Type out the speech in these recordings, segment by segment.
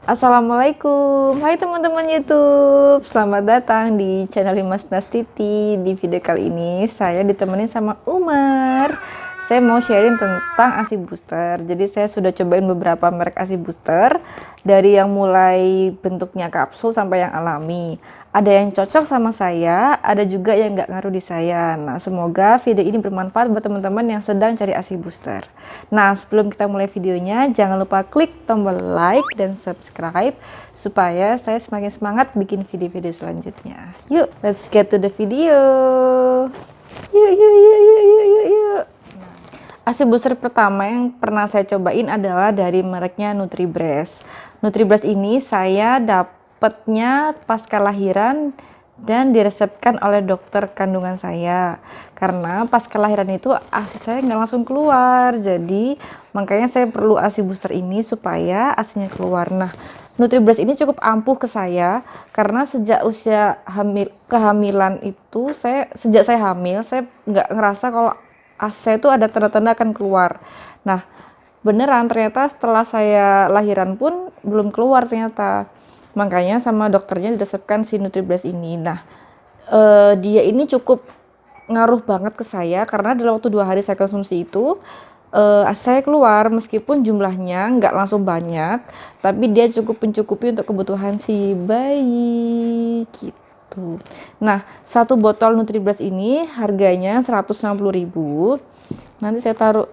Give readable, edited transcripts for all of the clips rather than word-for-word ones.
Assalamualaikum, hai teman-teman YouTube. Selamat datang di channel Limas Nastiti. Di video kali ini saya ditemenin sama Umar. Saya mau sharing tentang ASI booster. Jadi saya sudah cobain beberapa merek ASI booster, dari yang mulai bentuknya kapsul sampai yang alami. Ada yang cocok sama saya, ada juga yang nggak ngaruh di saya. Nah, semoga video ini bermanfaat buat teman-teman yang sedang cari ASI booster. Nah, sebelum kita mulai videonya, jangan lupa klik tombol like dan subscribe supaya saya semakin semangat bikin video-video selanjutnya. Yuk, let's get to the video. Yuk. ASI booster pertama yang pernah saya cobain adalah dari mereknya NutriBreast. NutriBreast ini saya dapatnya pasca lahiran dan diresepkan oleh dokter kandungan saya, karena pas kelahiran itu ASI saya nggak langsung keluar, jadi makanya saya perlu ASI booster ini supaya ASInya keluar. Nah, NutriBreast ini cukup ampuh ke saya karena sejak usia kehamilan itu sejak saya hamil saya nggak ngerasa kalau ASI itu ada tanda-tanda akan keluar. Nah, beneran ternyata setelah saya lahiran pun belum keluar ternyata. Makanya sama dokternya diresepkan si NutriBreast ini. Nah, dia ini cukup ngaruh banget ke saya karena dalam waktu 2 hari saya konsumsi itu saya keluar meskipun jumlahnya nggak langsung banyak, tapi dia cukup mencukupi untuk kebutuhan si bayi gitu. Nah, satu botol NutriBreast ini harganya 160.000. Nanti saya taruh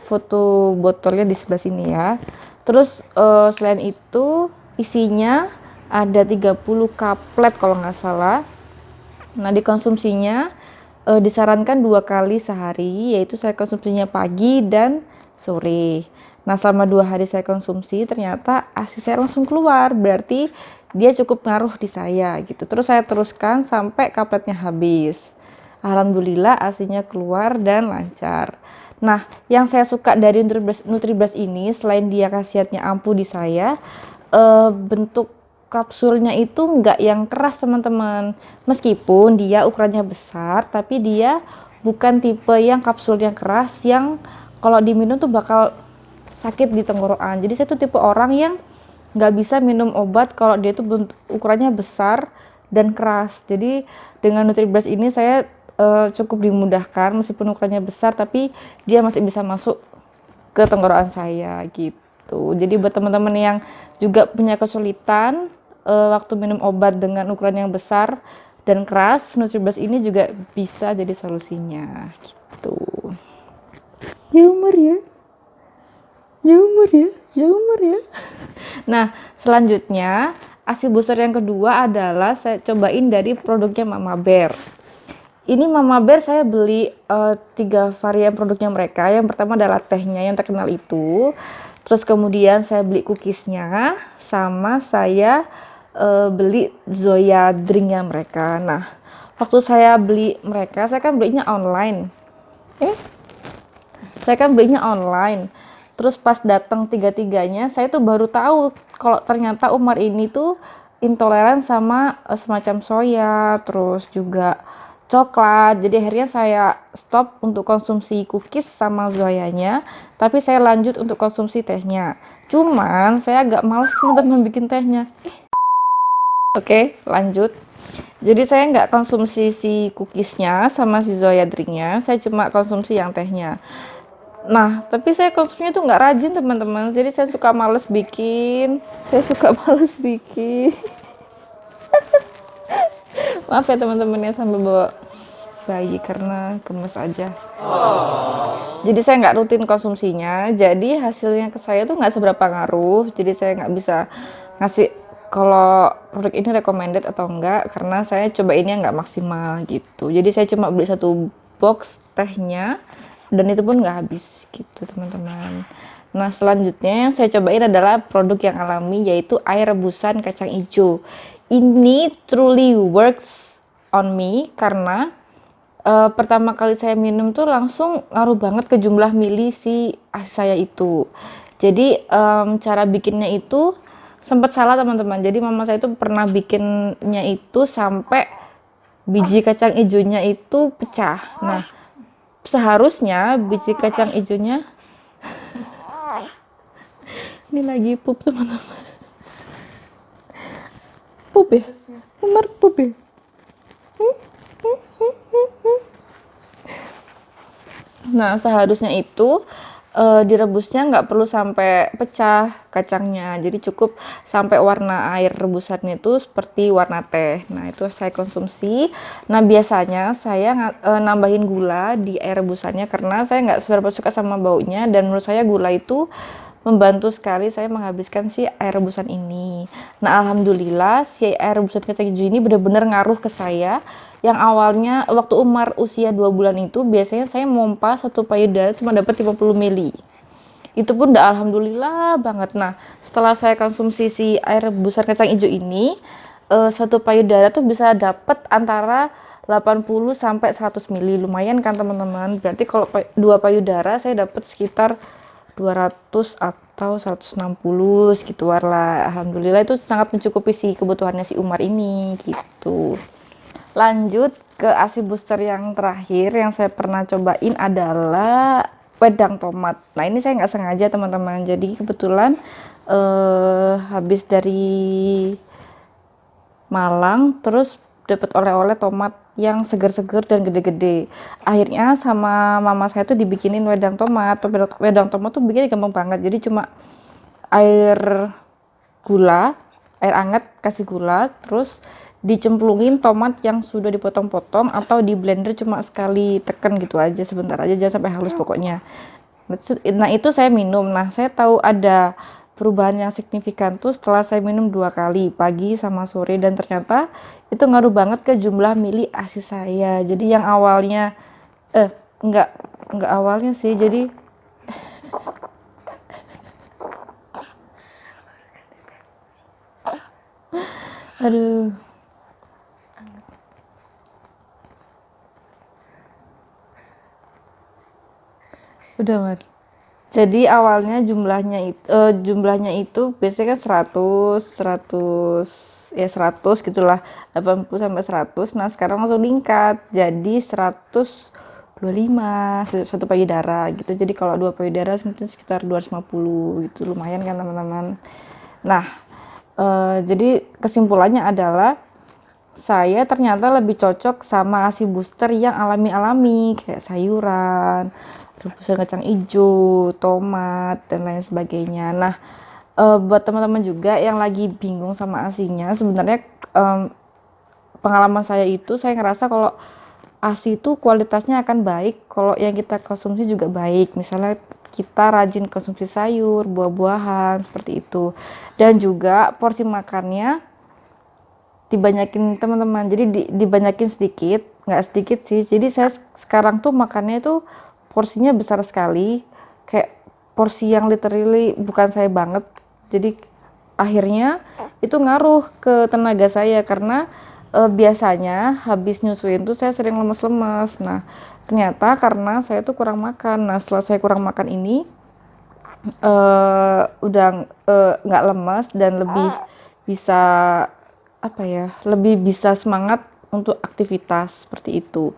foto botolnya di sebelah sini ya. Terus selain itu isinya ada 30 kaplet kalau nggak salah. Nah, dikonsumsinya disarankan 2 kali sehari, yaitu saya konsumsinya pagi dan sore. Nah, selama 2 hari saya konsumsi ternyata ASI saya langsung keluar, berarti dia cukup ngaruh di saya gitu. Terus saya teruskan sampai kapletnya habis. Alhamdulillah ASInya keluar dan lancar. Nah, yang saya suka dari NutriBreast ini selain dia khasiatnya ampuh di saya, bentuk kapsulnya itu nggak yang keras teman-teman. Meskipun dia ukurannya besar, tapi dia bukan tipe yang kapsul yang keras yang kalau diminum tuh bakal sakit di tenggorokan. Jadi saya tuh tipe orang yang nggak bisa minum obat kalau dia tuh ukurannya besar dan keras. Jadi dengan NutriBreast ini saya cukup dimudahkan, meskipun ukurannya besar tapi dia masih bisa masuk ke tenggorokan saya gitu. Jadi buat teman-teman yang juga punya kesulitan waktu minum obat dengan ukuran yang besar dan keras, NutriBreast ini juga bisa jadi solusinya gitu. Ya Umar ya. Nah, selanjutnya ASI booster yang kedua adalah saya cobain dari produknya Mama Bear. Ini Mama Bear saya beli 3 varian produknya mereka. Yang pertama adalah tehnya yang terkenal itu. Terus kemudian saya beli cookiesnya, sama saya beli Zoya drinknya mereka. Nah, waktu saya beli mereka, saya kan belinya online. Terus pas datang tiga-tiganya, saya tuh baru tahu kalau ternyata Umar ini tuh intoleran sama semacam soya, terus juga coklat. Jadi akhirnya saya stop untuk konsumsi cookies sama zoyanya, tapi saya lanjut untuk konsumsi tehnya. Cuman saya agak males teman-teman bikin tehnya. Oke, lanjut. Jadi saya nggak konsumsi si cookiesnya sama si Zoya drinknya, saya cuma konsumsi yang tehnya. Nah, tapi saya konsumsinya tuh nggak rajin teman-teman, jadi saya suka males bikin. Maaf ya teman-teman ya sambil bawa bayi karena gemes aja. Jadi saya nggak rutin konsumsinya, jadi hasilnya ke saya tuh nggak seberapa ngaruh. Jadi saya nggak bisa ngasih kalau produk ini recommended atau enggak, karena saya cobainnya nggak maksimal gitu. Jadi saya cuma beli 1 box tehnya dan itu pun nggak habis gitu teman-teman. Nah, selanjutnya yang saya cobain adalah produk yang alami, yaitu air rebusan kacang hijau. Ini truly works on me karena pertama kali saya minum tuh langsung ngaruh banget ke jumlah mili si ASI saya itu. Jadi cara bikinnya itu sempat salah teman-teman. Jadi mama saya itu pernah bikinnya itu sampai biji kacang hijaunya itu pecah. Nah, seharusnya biji kacang hijaunya ini lagi pup teman-teman. pup ya? Umar pup ya? Nah, seharusnya itu direbusnya nggak perlu sampai pecah kacangnya. Jadi cukup sampai warna air rebusannya itu seperti warna teh. Nah, itu saya konsumsi. Nah, biasanya saya nambahin gula di air rebusannya karena saya nggak seberapa suka sama baunya dan menurut saya gula itu membantu sekali saya menghabiskan si air rebusan ini. Nah, alhamdulillah si air rebusan kacang hijau ini benar-benar ngaruh ke saya. Yang awalnya waktu Umar usia 2 bulan itu biasanya saya mompa satu payudara cuma dapat 50 ml. Itu pun udah alhamdulillah banget. Nah, setelah saya konsumsi si air rebusan kacang hijau ini, satu payudara tuh bisa dapat antara 80 sampai 100 ml. Lumayan kan teman-teman? Berarti kalau dua payudara saya dapat sekitar 200 atau 160 segitu lah. Alhamdulillah itu sangat mencukupi si kebutuhannya si Umar ini gitu. Lanjut ke ASI booster yang terakhir yang saya pernah cobain adalah wedang tomat. Nah, ini saya nggak sengaja teman-teman. Jadi kebetulan habis dari Malang terus dapat oleh-oleh tomat yang seger-seger dan gede-gede. Akhirnya sama mama saya tuh dibikinin wedang tomat. Wedang tomat tuh bikinnya gampang banget. Jadi cuma air gula, air hangat kasih gula, terus dicemplungin tomat yang sudah dipotong-potong atau di blender cuma sekali tekan gitu aja, sebentar aja, jangan sampai halus pokoknya. Nah, itu saya minum. Nah, saya tahu ada perubahan yang signifikan tuh setelah saya minum 2 kali, pagi sama sore, dan ternyata itu ngaruh banget ke jumlah mili ASI saya. Jadi yang awalnya enggak awalnya sih. Jadi aduh, udah Mar. Jadi awalnya jumlahnya itu biasanya kan 100 ya 100 gitulah, 80 sampai 100. Nah, sekarang langsung meningkat jadi 125 satu payudara gitu. Jadi kalau dua payudara mungkin sekitar 250 gitu. Lumayan kan teman-teman. Nah, jadi kesimpulannya adalah saya ternyata lebih cocok sama ASI booster yang alami-alami kayak sayuran, rebusan kacang hijau, tomat, dan lain sebagainya. Nah, buat teman-teman juga yang lagi bingung sama ASI-nya, sebenarnya pengalaman saya itu saya ngerasa kalau ASI itu kualitasnya akan baik kalau yang kita konsumsi juga baik. Misalnya kita rajin konsumsi sayur, buah-buahan, seperti itu. Dan juga porsi makannya dibanyakin teman-teman, jadi dibanyakin sedikit, nggak sedikit sih. Jadi saya sekarang tuh makannya itu porsinya besar sekali, kayak porsi yang literally bukan saya banget. Jadi akhirnya itu ngaruh ke tenaga saya karena biasanya habis nyusuin tuh saya sering lemes-lemes. Nah, ternyata karena saya tuh kurang makan. Nah, setelah saya kurang makan ini udah nggak lemes dan lebih bisa lebih bisa semangat untuk aktivitas seperti itu.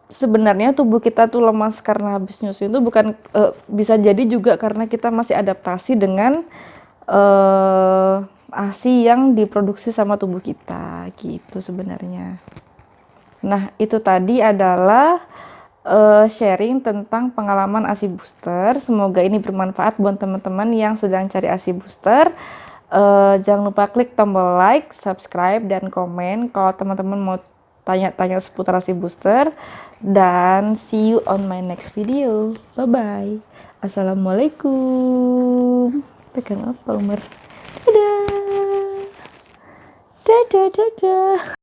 Sebenarnya tubuh kita tuh lemas karena habis nyusuin itu bukan, bisa jadi juga karena kita masih adaptasi dengan ASI yang diproduksi sama tubuh kita gitu sebenarnya. Nah, itu tadi adalah sharing tentang pengalaman ASI booster. Semoga ini bermanfaat buat teman-teman yang sedang cari ASI booster. Jangan lupa klik tombol like, subscribe, dan komen kalau teman-teman mau tanya-tanya seputar ASI booster. Dan see you on my next video. Bye-bye. Assalamualaikum. Pegang apa, Umar? Dadah. Dadah, dadah.